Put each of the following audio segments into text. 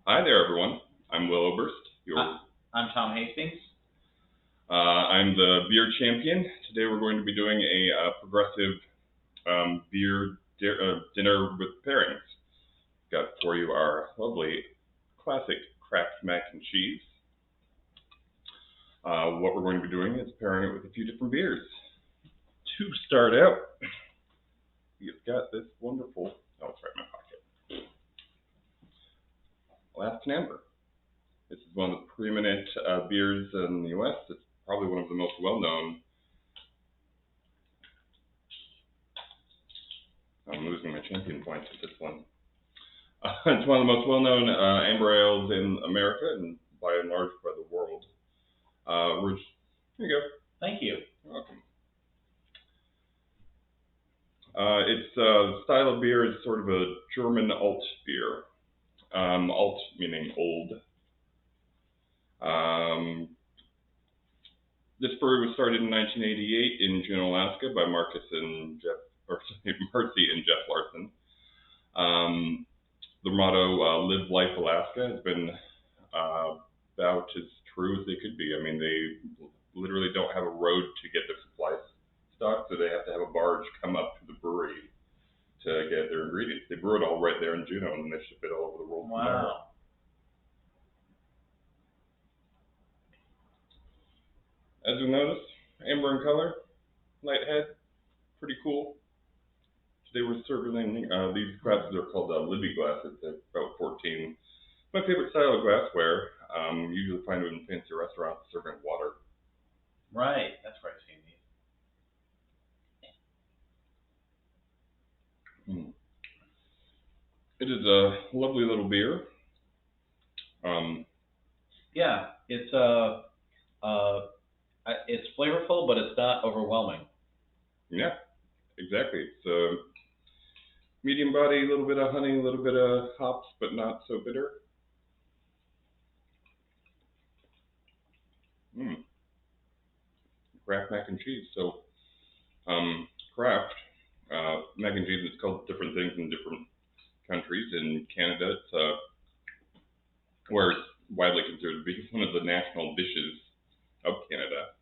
Hi there, everyone. I'm Will Oberst. I'm Tom Hastings. I'm the beer champion. Today we're going to be doing a progressive dinner with pairings. Got for you our lovely classic Kraft mac and cheese. What we're going to be doing is pairing it with a few different beers. To start out, we've got this wonderful, oh, it's right in my pocket, Alaskan Amber. This is one of the preeminent beers in the U.S. It's probably one of the most well-known. I'm losing my champion points at this one. It's one of the most well-known amber ales in America and by and large by the world. Here you go. Thank you. You're welcome. Its style of beer is sort of a German alt beer. Alt meaning old. This brewery was started in 1988 in Juneau, Alaska by Marcy and Jeff Larson. The motto, Live Life Alaska, has been about as true as they could be. I mean, they literally don't have a road to get their supplies stocked, so they have to have a barge come up to the brewery to get their ingredients. They brew it all right there in Juneau, and they ship it all over the world. Wow. As you'll notice, amber in color, light head, pretty cool. They were serving these glasses are called Libby glasses. They're about 14. My favorite style of glassware. Usually find them in fancy restaurants serving water. Right, that's where I've seen these. It is a lovely little beer. Yeah, it's it's flavorful, but it's not overwhelming. Yeah, exactly. It's medium body, a little bit of honey, a little bit of hops, but not so bitter. Kraft mac and cheese. So, Kraft mac and cheese is called different things in different countries. In Canada, it's where it's widely considered to be one of the national dishes of Canada.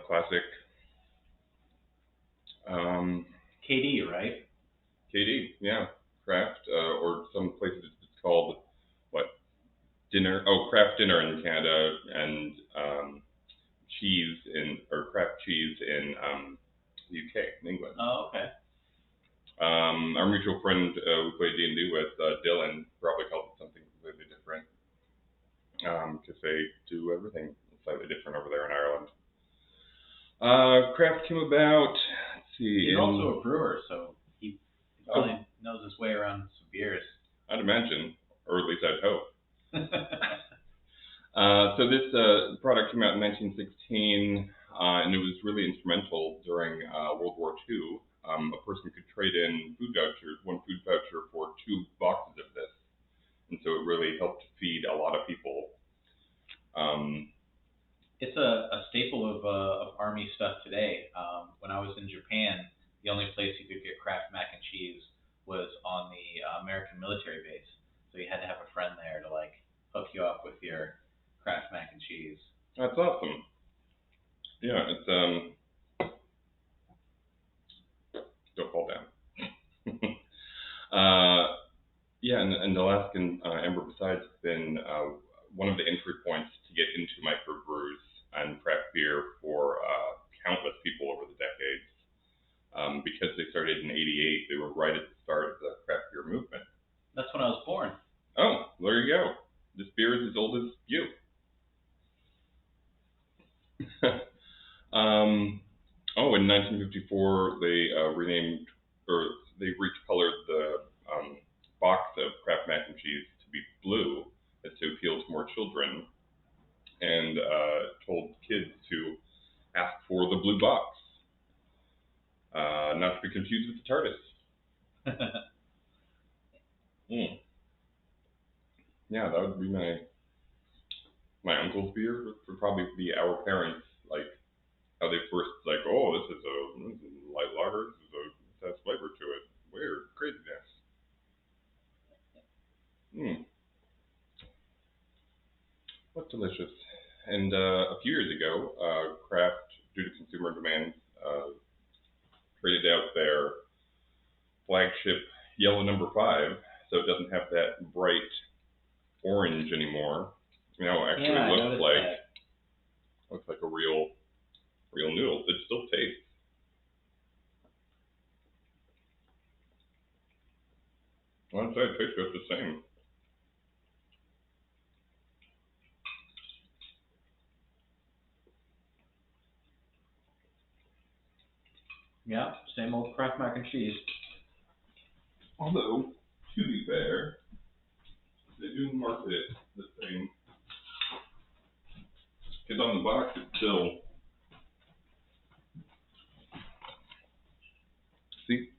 Classic. KD, right? KD, yeah. Kraft, or some places it's called, what, dinner? Oh, Kraft dinner in Canada, and cheese or Kraft cheese in the UK, in England. Oh, okay. Our mutual friend we played D&D with, Dylan, probably called it something completely different, because they do everything slightly different over there in Ireland. Kraft came about, let's see. He's also a brewer, so he probably knows his way around some beers. I'd imagine, or at least I'd hope. So this product came out in 1916, and it was really instrumental during World War II. A person could trade in one food voucher for 2 boxes of this, and so it really helped to feed a lot of people. It's a staple of Army stuff today. When I was in Japan, the only place you could get Kraft mac and cheese was on the American military base. So you had to have a friend there to hook you up with your Kraft mac and cheese. That's awesome. Yeah, it's don't fall down. Yeah, and Alaskan Amber besides has been one of the entry points to get into microbrews and craft beer for countless people over the decades. Because they started in '88, they were right at the start of the craft beer movement. That's when I was born. Oh, there you go. This beer is as old as you. In 1954, they renamed, or they recolored the box of Kraft mac and cheese to be blue, as to appeal to more children, and told kids to ask for the blue box, not to be confused with the TARDIS. Yeah, that would be my uncle's beer. Would probably be our parents, how they first oh, this is a light lager, this has flavor traded out their flagship yellow number 5, so it doesn't have that bright orange anymore. Actually Yeah, I looks noticed like that. a real noodle. It still tastes. I'd say it tastes just the same. Yeah, same old Kraft mac and cheese. Although, to be fair, they do market it the same. Because on the box it's still, see,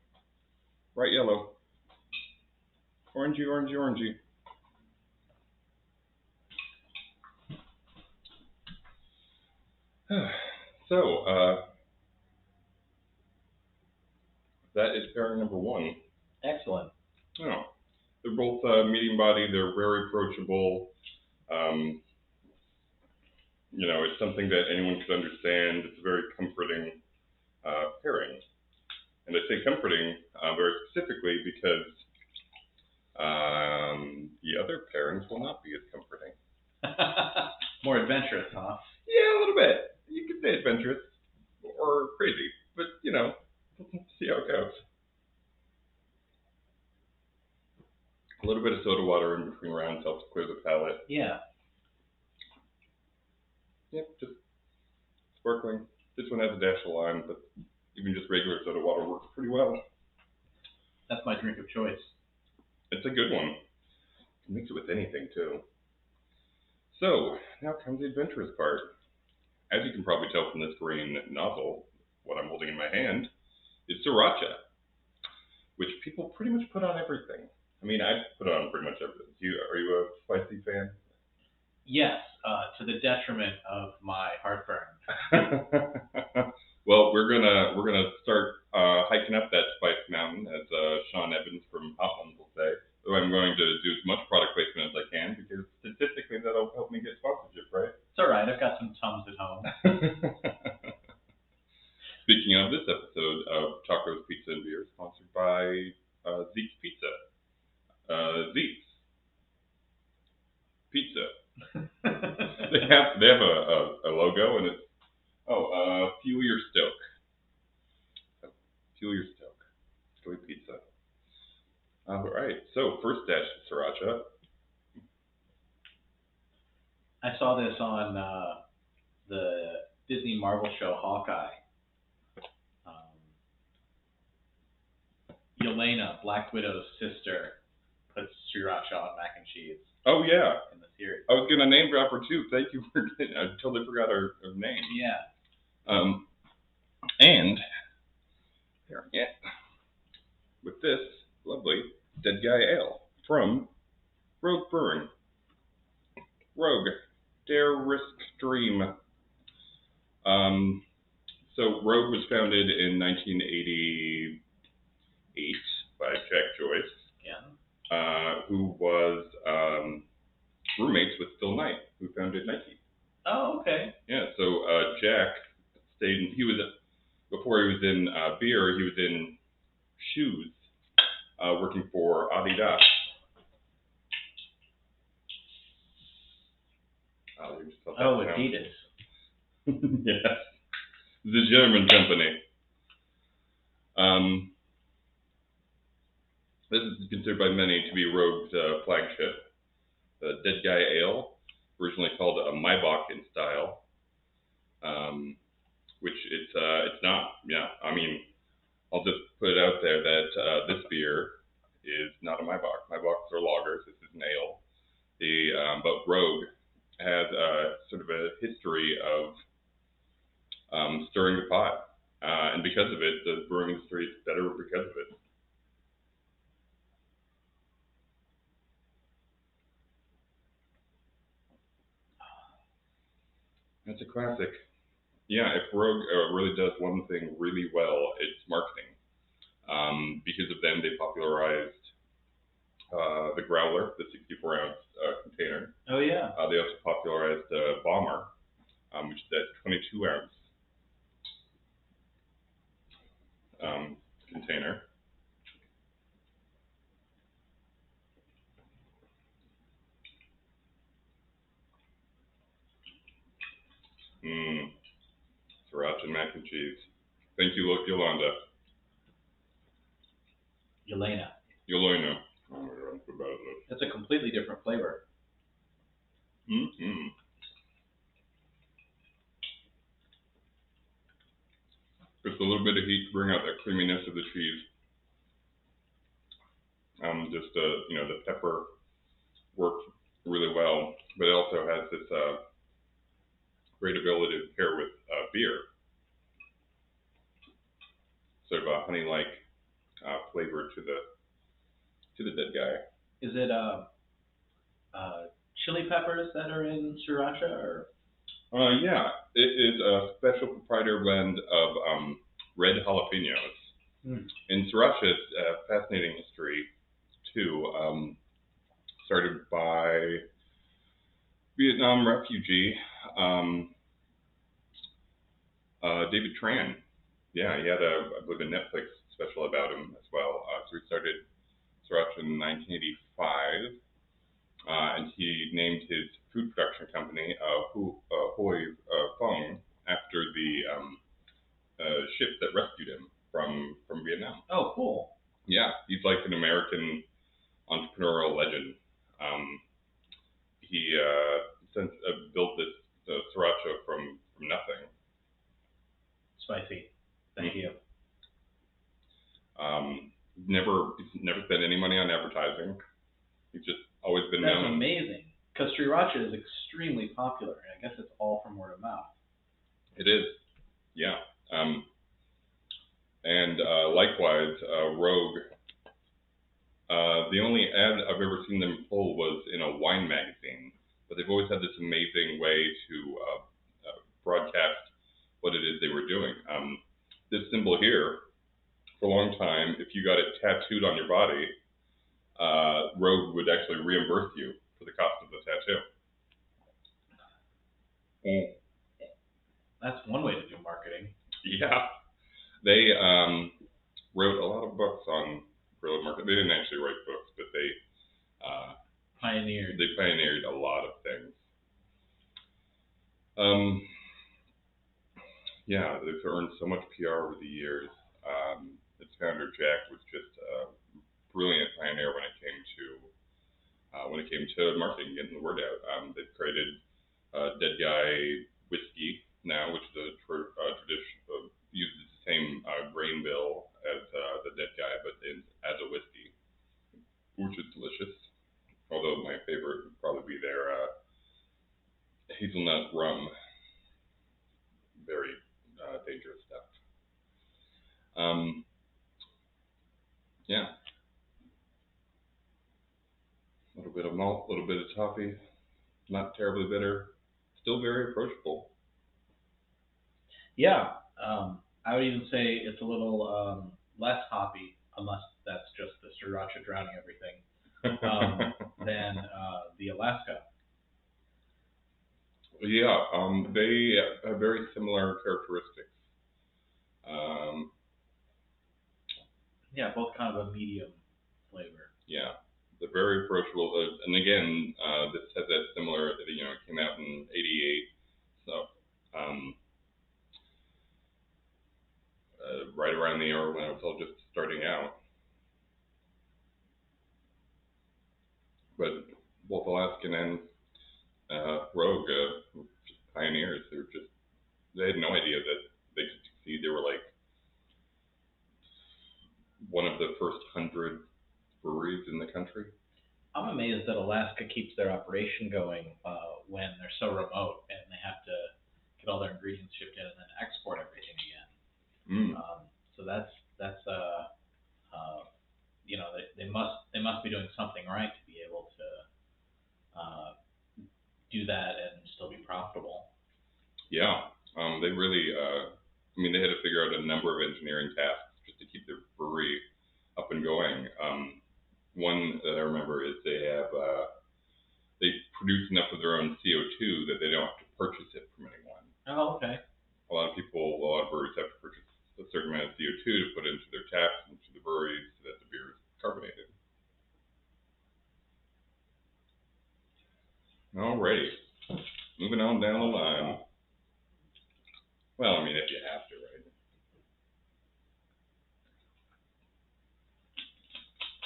bright yellow. Orangey, orangey, orangey. So, that is pairing number 1. Excellent. Oh, they're both medium body. They're very approachable. Um, it's something that anyone could understand. It's a very comforting pairing. And I say comforting very specifically because the other pairings will not be as comforting. More adventurous, huh? Yeah, a little bit. You could say adventurous or crazy, but see how it goes. A little bit of soda water in between rounds helps clear the palate. Yeah. Yep, just sparkling. This one has a dash of lime, but even just regular soda water works pretty well. That's my drink of choice. It's a good one. You can mix it with anything too. So now comes the adventurous part. As you can probably tell from this green nozzle, what I'm holding in my hand is sriracha, which people pretty much put on everything. I mean, I put on pretty much everything. Are you a spicy fan? Yes, to the detriment of my heartburn. Well, we're gonna start hiking up that spice mountain, as Sean Evans from Hot Ones will say. So I'm going to do as much product placement as I can because statistically that'll help me get sponsorship, right? It's all right. I've got some Tums at home. Speaking of, this episode of Tacos, Pizza, and Beer, sponsored by Zeke's Pizza. Zeke's Pizza. They have a logo, and it's fuel your stoke. Fuel your stoke. Go eat pizza. All right. So first dash of sriracha. I saw this on the Disney Marvel show Hawkeye. Yelena, Black Widow's sister, puts sriracha on mac and cheese. Oh yeah. In the series. I was gonna name drop her too. Thank you for. I totally forgot her name. Yeah. And yeah, with this lovely Dead Guy Ale from Rogue Brewing. Rogue, Dare Risk Dream. So Rogue was founded in 1988 by Jack Joyce, who was roommates with Phil Knight, who founded Nike. Oh, okay. Yeah, so Jack stayed. Before he was in beer, he was in shoes, working for Adidas. Oh, Adidas. Yes, the German company. This is considered by many to be Rogue's flagship. The Dead Guy Ale, originally called a Maibach in style, which it's not. Yeah, I mean, I'll just put it out there that this beer is not a Maibach. Maibachs are lagers. This is an ale. But Rogue has sort of a history of stirring the pot, and because of it, the brewing industry is better because of it. It's a classic. Yeah, if Rogue really does one thing really well, it's marketing. Because of them, they popularized the growler, the 64-ounce container. Oh, yeah. They also popularized Bomber, which is that 22-ounce. container. Mmm, sriracha mac and cheese. Thank you, Yolanda. Yelena. Yolanda. Oh my God, so bad at It's a completely different flavor. this. Mm-hmm. Just a little bit of heat to bring out that creaminess of the cheese. Just the pepper works really well, but it also has this great ability to pair with beer, sort of a honey-like flavor to the dead guy. Is it chili peppers that are in sriracha, or? Yeah, it is a special proprietary blend of red jalapenos. Mm. In sriracha, it's a fascinating history too. Started by Vietnam refugee um, David Tran. Yeah, he had I believe, a Netflix special about him as well. So he started sriracha in 1985, and he named his food production company Hoi Fong after the ship that rescued him from Vietnam. Oh, cool. Yeah, he's like an American entrepreneurial legend. He built this sriracha from nothing. Spicy. Thank you. He's never spent any money on advertising. He's just always been That's known. amazing. Because sriracha is extremely popular, and I guess it's all from word of mouth. It is, yeah. And likewise, Rogue. The only ad I've ever seen them pull was in a wine magazine, but they've always had this amazing way to broadcast what it is they were doing. This symbol here, for a long time, if you got it tattooed on your body, Rogue would actually reimburse you for the cost of the tattoo. Mm. That's one way to do marketing. Yeah, they wrote a lot of books on guerrilla marketing. They didn't actually write books, but Pioneered. they pioneered a lot of things. Yeah, they've earned so much PR over the years. Its founder Jack was just a brilliant pioneer when it came to marketing, getting the word out. They've created Dead Guy whiskey now, which is a tradition uses the same grain bill as the Dead Guy, but as a whiskey, which is delicious. Although my favorite would probably be their hazelnut rum. Very dangerous stuff. Yeah, a little bit of malt, a little bit of toffee, not terribly bitter, still very approachable. Yeah. I would even say it's a little less hoppy, unless that's just the sriracha drowning everything, than the Alaska. Yeah, they have very similar characteristics. Um, Yeah, both kind of a medium flavor. yeah, they're very approachable. And again, this has that similar, it came out in '88, so um, right around the era when it was all just starting out. But both Alaskan and Rogue, pioneers, they had no idea that they could succeed. They were like one of the first 100 breweries in the country. I'm amazed that Alaska keeps their operation going when they're so remote and they have to get all their ingredients shipped in and then export everything again. Mm. So that's they must be doing something right to be able to do that and still be profitable. Yeah, they really. They had to figure out a number of engineering tasks just to keep their brewery up and going. One that I remember is they produce enough of their own CO2 that they don't have to purchase it from anyone. Oh, okay. A lot of breweries have to purchase a certain amount of CO2 to put into their taps and to the breweries so that the beer is carbonated. Alrighty, moving on down the line. Well, I mean, if you have to, right?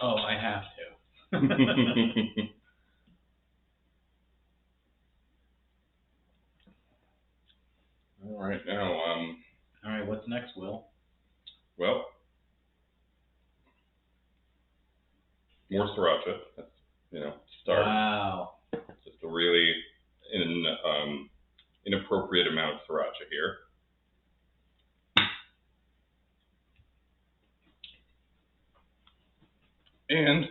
Oh, I have to. All right, now, All right, what's next, Will? well, more sriracha. That's, start. Wow. Just a really inappropriate amount of sriracha here. And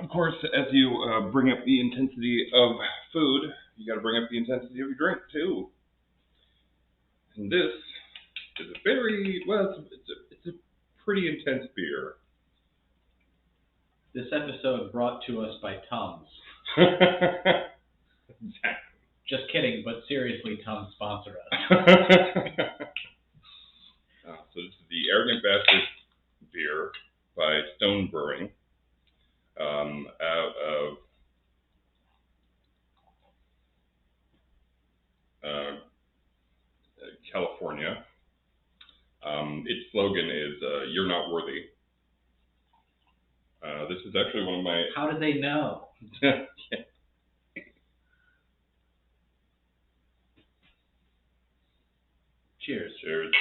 of course, as you bring up the intensity of food, you got to bring up the intensity of your drink too. And this is a very it's a pretty intense beer. This episode brought to us by Tums. Exactly. Just kidding, but seriously, Tums sponsor us. So this is the Arrogant Bastard beer by Stone Brewing, out of California. Its slogan is "You're not worthy." This is actually one of my. How did they know? Cheers. Cheers.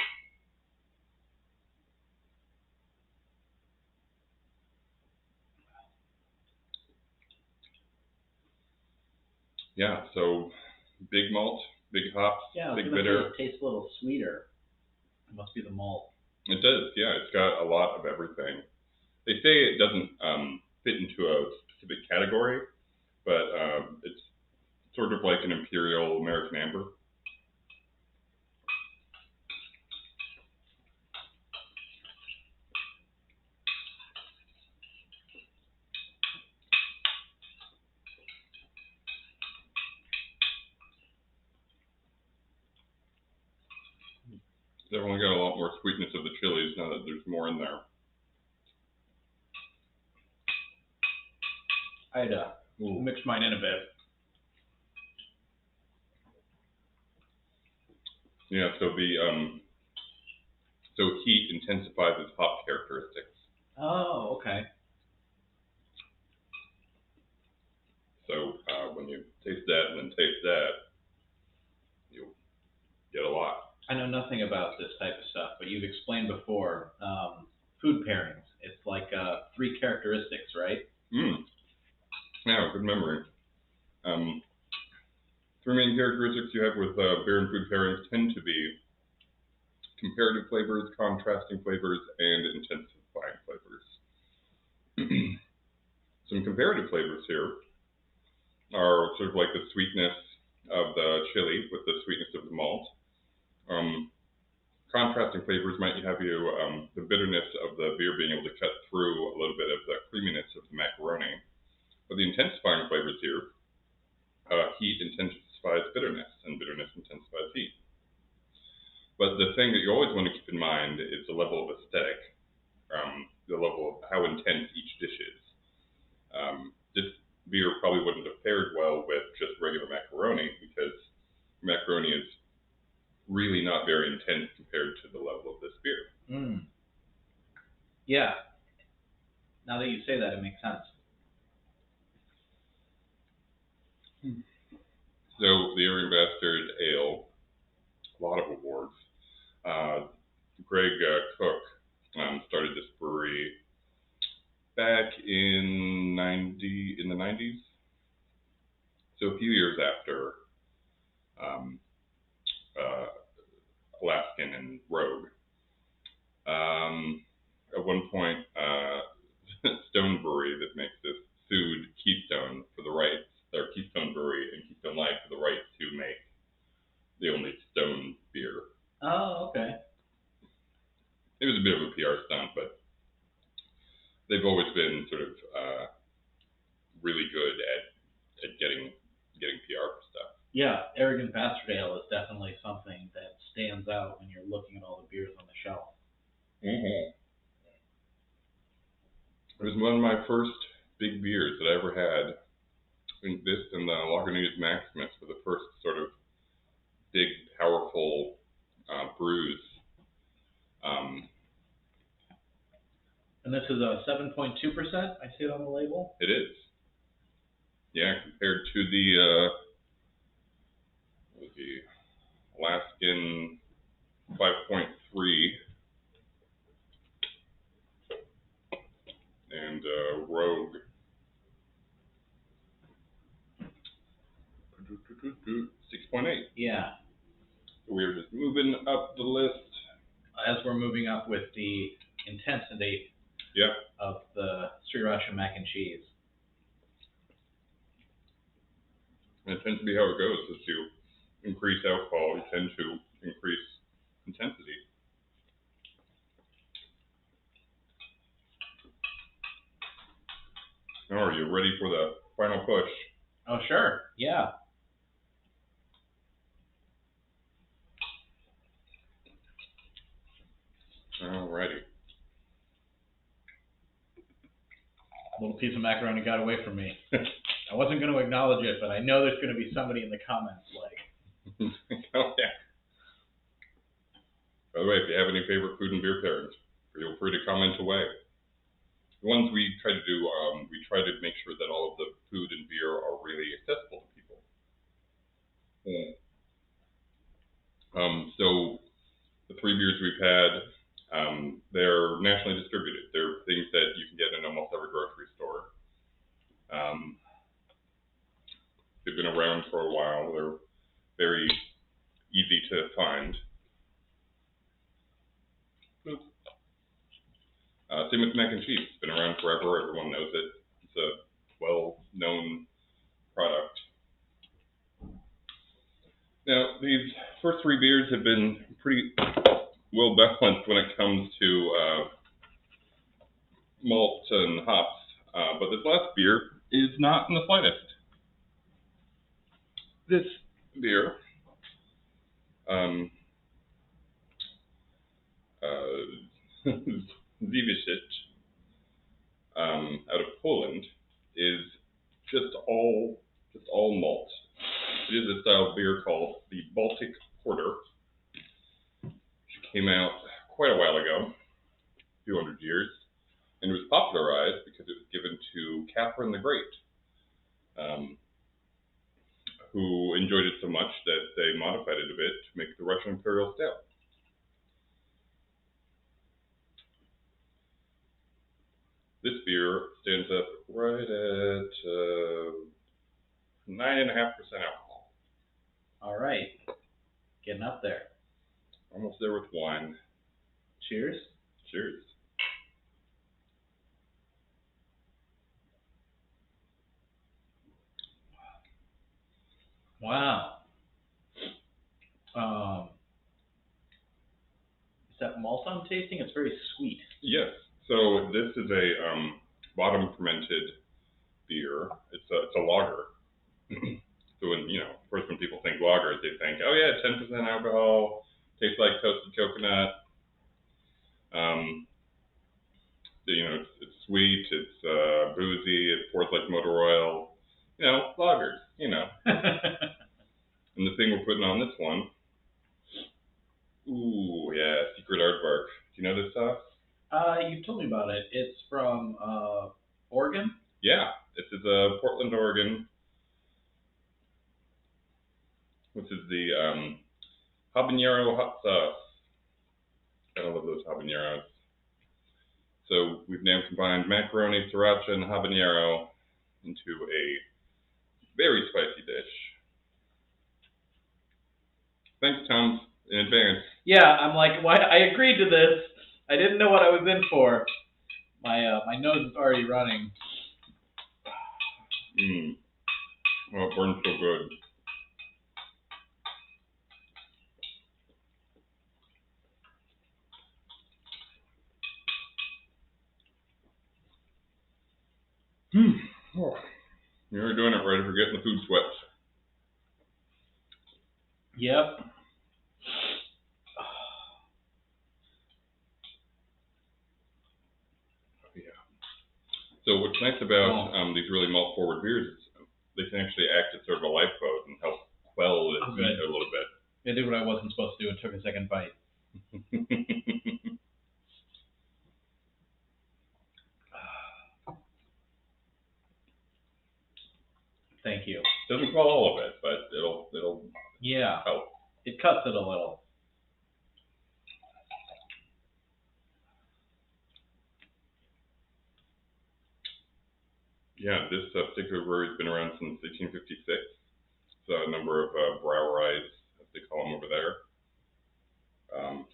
Yeah, so big malt, big hops, Yeah, big bitter. It tastes a little sweeter. It must be the malt. It does, yeah. It's got a lot of everything. They say it doesn't fit into a specific category, but it's sort of like an Imperial American Amber. Definitely got a lot more sweetness of the chilies now that there's more in there. I'd mix mine in a bit. Yeah, so heat intensifies its hop characteristics. Oh, okay. So when you taste that and then taste that, you'll get a lot. I know nothing about this type of stuff, but you've explained before food pairings. It's like 3 characteristics, right? Yeah, good memory. 3 main characteristics you have with beer and food pairings tend to be comparative flavors, contrasting flavors, and intensifying flavors. Some comparative flavors here are sort of like the sweetness of the chili with the sweetness of the malt. Contrasting flavors might have the bitterness of the beer being able to cut through a little bit of the creaminess of the macaroni. But the intensifying flavors here, heat intensifies bitterness, and bitterness intensifies heat. But the thing that you always want to keep in mind is the level of aesthetic, the level of how intense each dish is. This beer probably wouldn't have paired well with just regular macaroni because macaroni is really not very intense compared to the level of this beer. Yeah. Now that you say that, it makes sense. So the Arrogant Bastard Ale, a lot of awards. Greg Cook started this brewery back in the 90s. So a few years after Alaskan and Rogue. At one point, Stone Brewery that makes this sued Keystone for the rights, or Keystone Brewery and Keystone Light for the rights to make the only Stone beer. Oh, okay. It was a bit of a PR stunt, but they've always been sort of really good at getting PR for stuff. Yeah, Arrogant Bastard Ale is definitely something that stands out when you're looking at all the beers on the shelf. Mm-hmm. It was one of my first big beers that I ever had. I think this and the Lagunitas Maximus were the first sort of big, powerful brews. Um, And this is a 7.2%. I see it on the label. it is, yeah, compared to the Alaskan 5.3 and Rogue 6.8. Yeah. So we are just moving up the list. As we're moving up with the intensity Yep. of the sriracha mac and cheese. And it tends to be how it goes. As you increase alcohol, you tend to increase intensity. Now, are you ready for the final push? Oh, sure. Yeah. Alrighty. A little piece of macaroni got away from me. I wasn't going to acknowledge it, but I know there's going to be somebody in the comments like. Oh, yeah. By the way, if you have any favorite food and beer pairings, feel free to comment away. The ones we try to do, we try to make sure that all of the food and beer are really accessible to people. So the three beers we've had, they're nationally distributed. They're things that you can get in almost every grocery store. They've been around for a while. They're very easy to find. Same with mac and cheese. It's been around forever. Everyone knows it. It's a well-known product. Now, these first three beers have been pretty well balanced when it comes to malt and hops, but this last beer is not in the slightest. This beer, um, Zivicic, out of Poland, is just all malt. It is a style of beer called the Baltic Porter, which came out quite a while ago, a few hundred years, and it was popularized because it was given to Catherine the Great, who enjoyed it so much that they modified it a bit to make the Russian Imperial Stout. This beer stands up right at 9.5% alcohol. All right. Getting up there. Almost there with wine. Cheers. Cheers. Wow. Is that malt I'm tasting? It's very sweet. Yes. So this is a bottom fermented beer. It's a lager. So when of course when people think lagers, they think, oh yeah, 10% alcohol, tastes like toasted coconut. It's sweet, it's boozy, it pours like motor oil. Lagers. And the thing we're putting on this one, ooh yeah, Secret Aardvark. Do you know this sauce? You told me about it. It's from Oregon? Yeah, this is Portland, Oregon. This is the habanero hot sauce. I love those habaneros. So we've now combined macaroni, sriracha, and habanero into a very spicy dish. Thanks, Tom, in advance. Yeah, I'm like, why? I agreed to this. I didn't know what I was in for. My nose is already running. Oh, it burns so good. Oh, you're doing it right if you're getting the food sweats. Yep. So what's nice about these really malt forward beers is they can actually act as sort of a lifeboat and help quell the Oh, heat good. a little bit. I did what I wasn't supposed to do and took a second bite. Thank you. Doesn't quell all of it, but it'll Yeah, help. it cuts it a little. Yeah, this particular brewery has been around since 1856. So a number of braueries, as they call them over there,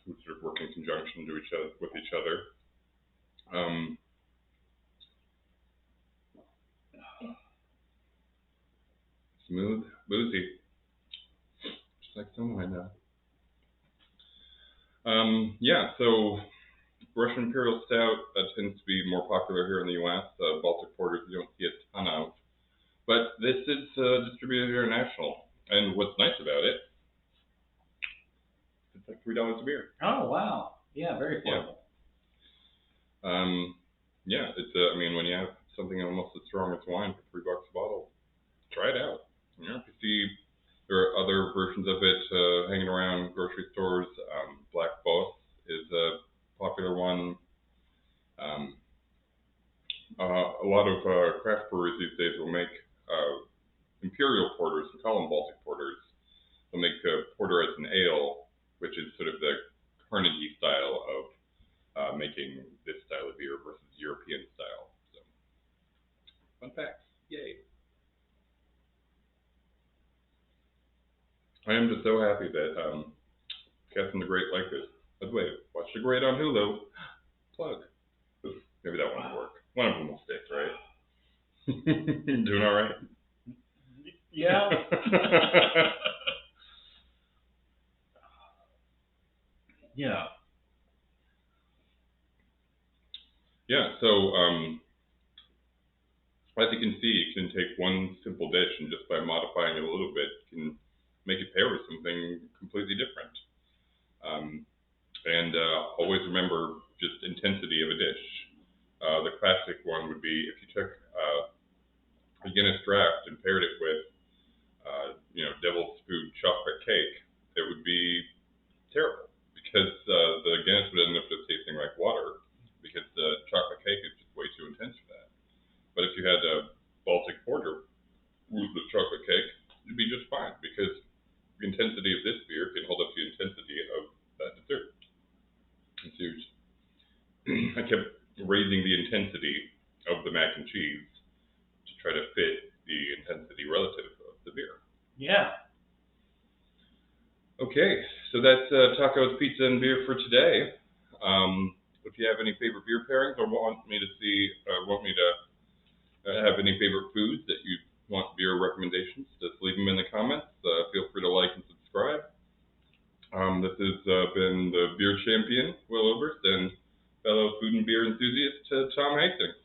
who sort of work in conjunction with each other. Um, Smooth, boozy, just like some wine now. Yeah, so Russian Imperial Stout tends to be more popular here in the U.S. Baltic Porters you don't see a ton of, but this is distributed international. And what's nice about it, it's like $3 a beer. Oh wow. Yeah, very Yeah. affordable. Yeah, it's I mean, when you have something almost as strong as wine for $3 a bottle, try it out. You know, if you see there are other versions of it hanging around grocery stores. Black Boss is a popular one. Um, a lot of craft breweries these days will make imperial porters and call them Baltic porters. They'll make porter as an ale, which is sort of the Carnegie style of making this style of beer versus European style. So, fun facts. Yay. I am just so happy that Catherine the Great like this. By the way, watch The Great on Hulu. Plug. Maybe that one will work. One of them will stick, right? Doing all right? Yeah. Yeah. Yeah, so as you can see, you can take one simple dish and just by modifying it a little bit, can make it pair with something completely different. And always remember just intensity of a dish. The classic one would be if you took a Guinness draft and paired it with, devil's food chocolate cake, it would be terrible because the Guinness would end up just tasting like water because the chocolate cake is just way too intense for that. But if you had a Baltic Porter with the chocolate cake, it'd be just fine because the intensity of this beer can hold up to the intensity of that dessert. It's huge. I kept raising the intensity of the mac and cheese to try to fit the intensity relative of the beer. Yeah. Okay, so that's tacos, pizza, and beer for today. If you have any favorite beer pairings or want me to have any favorite foods that you want beer recommendations, just leave them in the comments. Feel free to like and subscribe. This has been the beer champion, Will Oberst, and fellow food and beer enthusiast, Tom Hastings.